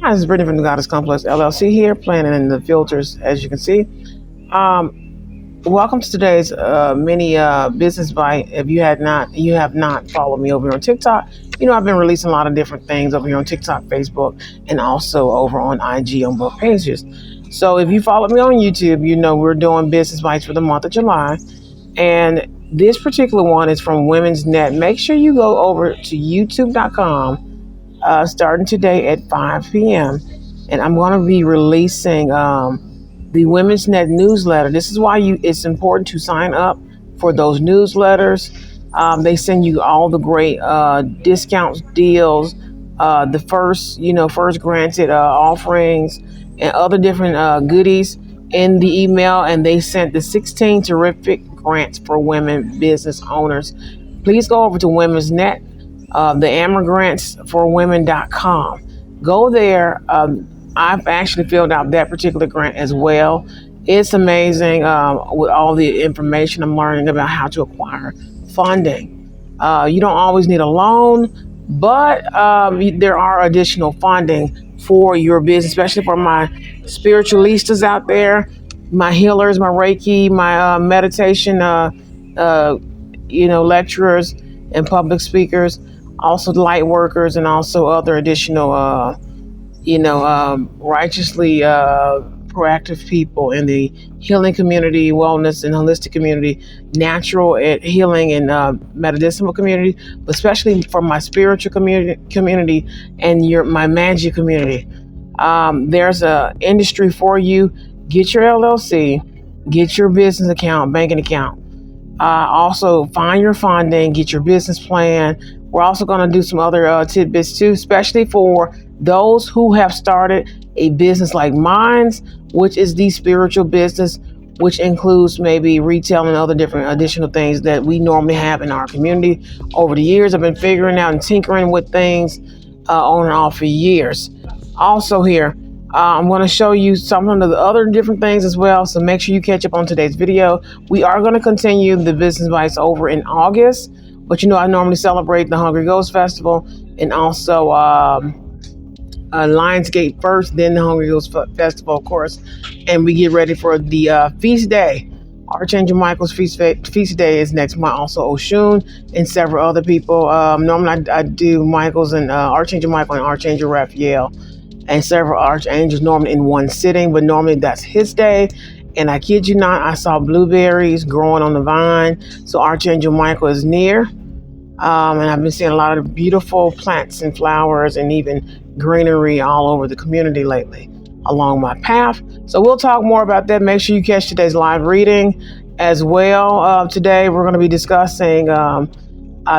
Hi, this is Brittany from the Goddess Complex LLC here, planning in the filters, as you can see. Welcome to today's mini business bite. If you have not followed me over here on TikTok, I've been releasing a lot of different things over here on TikTok, Facebook, and also over on IG on both pages. So if you follow me on YouTube, we're doing business bites for the month of July, and this particular one is from Women's Net. Make sure you go over to YouTube.com. Starting today at 5 p.m. And I'm going to be releasing the Women's Net newsletter. This is why it's important to sign up for those newsletters. They send you all the great discounts, deals, the first granted offerings, and other different goodies in the email. And they sent the 16 terrific grants for women business owners. Please go over to Women's Net. The AmberGrantsForWomen.com. Go there. I've actually filled out that particular grant as well. It's amazing with all the information I'm learning about how to acquire funding. You don't always need a loan, but there are additional funding for your business, especially for my spiritualistas out there, my healers, my Reiki, my meditation, lecturers and public speakers, also light workers, and also other additional, righteously proactive people in the healing community, wellness and holistic community, natural healing and medicinal community, but especially for my spiritual community and my magic community. There's a industry for you. Get your LLC, get your business account, banking account. Also find your funding, get your business plan. We're also going to do some other tidbits too, especially for those who have started a business like mine, which is the spiritual business, which includes maybe retail and other different additional things that we normally have in our community. Over the years, I've been figuring out and tinkering with things on and off for years. Also here, I'm going to show you some of the other different things as well. So make sure you catch up on today's video. We are going to continue the business bites over in August. But I normally celebrate the Hungry Ghost Festival and also Lionsgate first, then the Hungry Ghost Festival, of course. And we get ready for the feast day. Archangel Michael's feast day is next month. Also Oshun and several other people. Normally I do Michael's and Archangel Michael and Archangel Raphael and several archangels normally in one sitting, but normally that's his day. And I kid you not, I saw blueberries growing on the vine. So Archangel Michael is near. And I've been seeing a lot of beautiful plants and flowers and even greenery all over the community lately along my path. So we'll talk more about that. Make sure you catch today's live reading as well. Today we're going to be discussing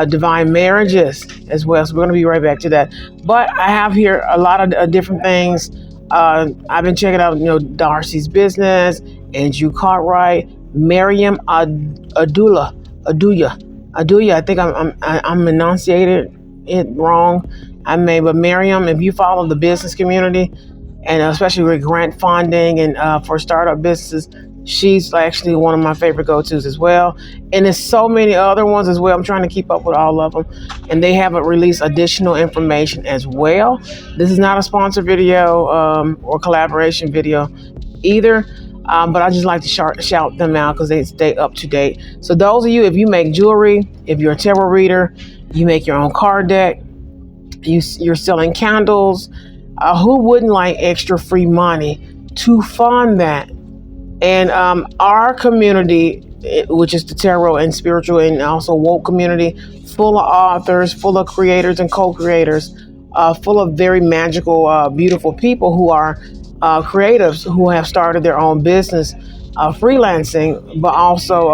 divine marriages as well. So we're going to be right back to that. But I have here a lot of different things. I've been checking out, Darcy's Business, Andrew Cartwright, Miriam Aduya. I think I'm enunciated it wrong. But Miriam, if you follow the business community, and especially with grant funding and for startup businesses, she's actually one of my favorite go-tos as well. And there's so many other ones as well. I'm trying to keep up with all of them. And they haven't released additional information as well. This is not a sponsored video or collaboration video either. But I just like to shout them out because they stay up to date. So those of you, if you make jewelry, if you're a tarot reader, you make your own card deck, you're selling candles, who wouldn't like extra free money to fund that? And our community, which is the tarot and spiritual and also woke community, full of authors, full of creators and co-creators, full of very magical, beautiful people who are creatives who have started their own business, freelancing, but also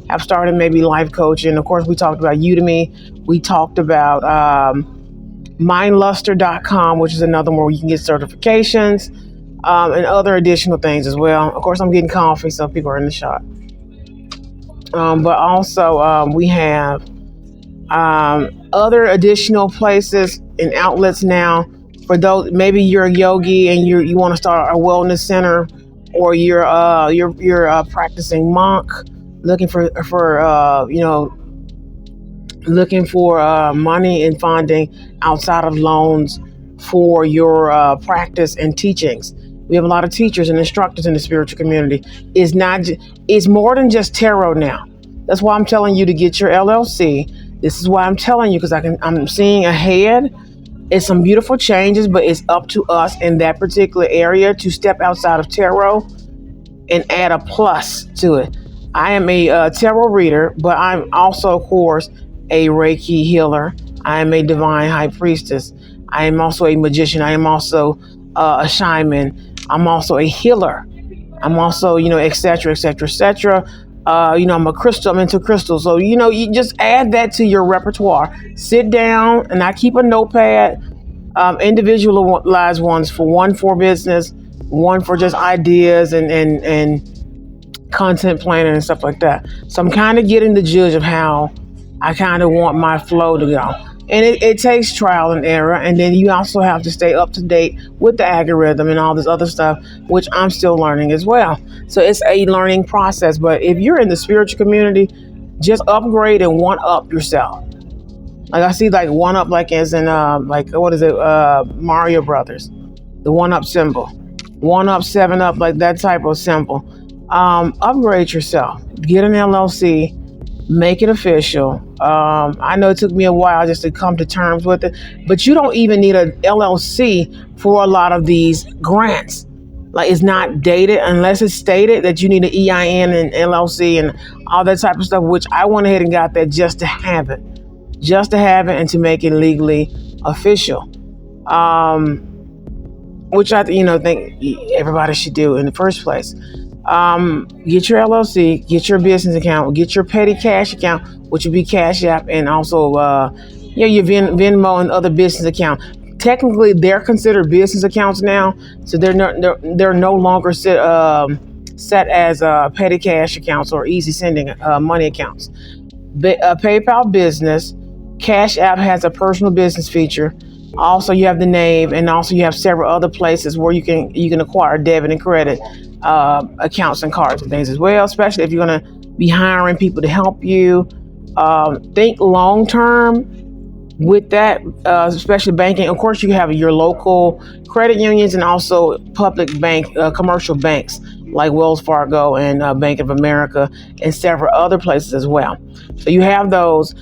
have started maybe life coaching. Of course, we talked about Udemy. We talked about mindluster.com, which is another one where you can get certifications and other additional things as well. Of course, I'm getting coffee, so people are in the shop. But also we have other additional places and outlets now. For those, maybe you're a yogi and you want to start a wellness center, or you're a practicing monk looking for money and funding outside of loans for your practice and teachings. We have a lot of teachers and instructors in the spiritual community. It's more than just tarot now. That's why I'm telling you to get your LLC. This is why I'm telling you, because I'm seeing ahead. It's some beautiful changes, but it's up to us in that particular area to step outside of tarot and add a plus to it. I am a tarot reader, but I'm also, of course, a Reiki healer. I am a divine high priestess. I am also a magician. I am also a shaman. I'm also a healer. I'm also, et cetera, et cetera, et cetera. I'm I'm into crystals. So, you just add that to your repertoire. Sit down, and I keep a notepad, individualized ones, one for business, one for just ideas and content planning and stuff like that. So I'm kind of getting the judge of how I kind of want my flow to go. And it takes trial and error. And then you also have to stay up to date with the algorithm and all this other stuff, which I'm still learning as well. So it's a learning process. But if you're in the spiritual community, just upgrade and one up yourself. Like I see like one up, like as in what is it? Mario Brothers, the one up symbol, one up, seven up, like that type of symbol. Upgrade yourself. Get an LLC. Make it official. I know it took me a while just to come to terms with it, but you don't even need an LLC for a lot of these grants. Like it's not dated unless it's stated that you need an EIN and LLC and all that type of stuff, which I went ahead and got that just to have it and to make it legally official. Which I think everybody should do in the first place. Get your LLC, get your business account, get your petty cash account, which would be Cash App, and also your Venmo and other business account. Technically, they're considered business accounts now, so they're no longer set as petty cash accounts or easy sending money accounts. PayPal Business, Cash App has a personal business feature. Also, you have the name, and also you have several other places where you can acquire debit and credit accounts and cards and things as well. Especially if you're going to be hiring people to help you. Think long term with that, especially banking. Of course, you have your local credit unions and also public bank, commercial banks like Wells Fargo and Bank of America and several other places as well. So you have those.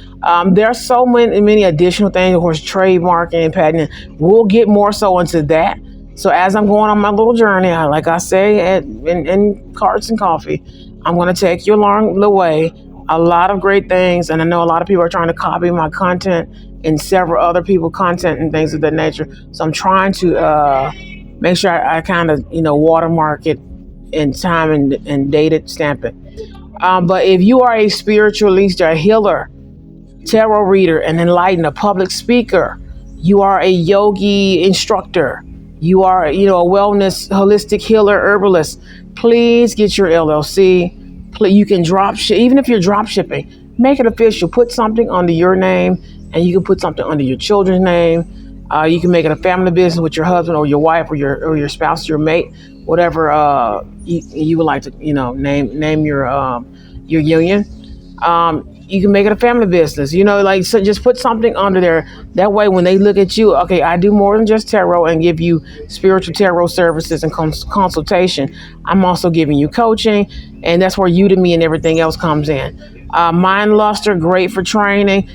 There are so many additional things, of course, trademarking and patenting. We'll get more so into that. So as I'm going on my little journey, like I say in Cards and Coffee, I'm going to take you along the way. A lot of great things, and I know a lot of people are trying to copy my content and several other people's content and things of that nature. So I'm trying to make sure I kind of watermark it in time and date it, stamp it. But if you are a spiritualist, a healer, tarot reader, an enlightener, public speaker, you are a yogi instructor, you are a wellness holistic healer, herbalist, please get your LLC. You can drop ship, even if you're drop shipping, make it official. Put something under your name, and you can put something under your children's name. You can make it a family business with your husband or your wife or your spouse, your mate, whatever you would like to name your union. You can make it a family business, so just put something under there. That way, when they look at you, okay, I do more than just tarot and give you spiritual tarot services and consultation. I'm also giving you coaching, and that's where Udemy and everything else comes in. Mind Luster, great for training.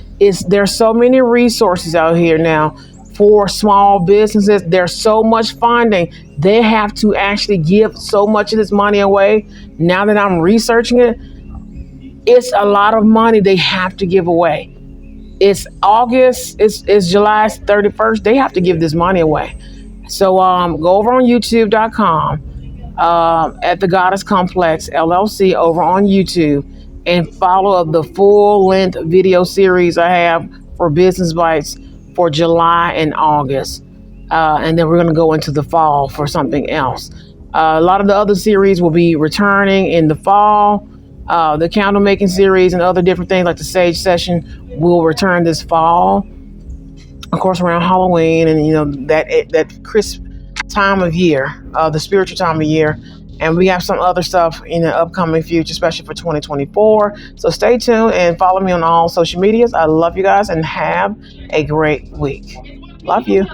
There's so many resources out here now for small businesses. There's so much funding. They have to actually give so much of this money away. Now that I'm researching it, it's a lot of money they have to give away. It's August, it's July 31st. They have to give this money away. So go over on youtube.com at the Goddess Complex LLC over on YouTube and follow the full length video series I have for Business Bites for July and August. And then we're going to go into the fall for something else. A lot of the other series will be returning in the fall. The candle making series and other different things like the Sage Session will return this fall. Of course, around Halloween and that crisp time of year, the spiritual time of year. And we have some other stuff in the upcoming future, especially for 2024. So stay tuned and follow me on all social medias. I love you guys and have a great week. Love you.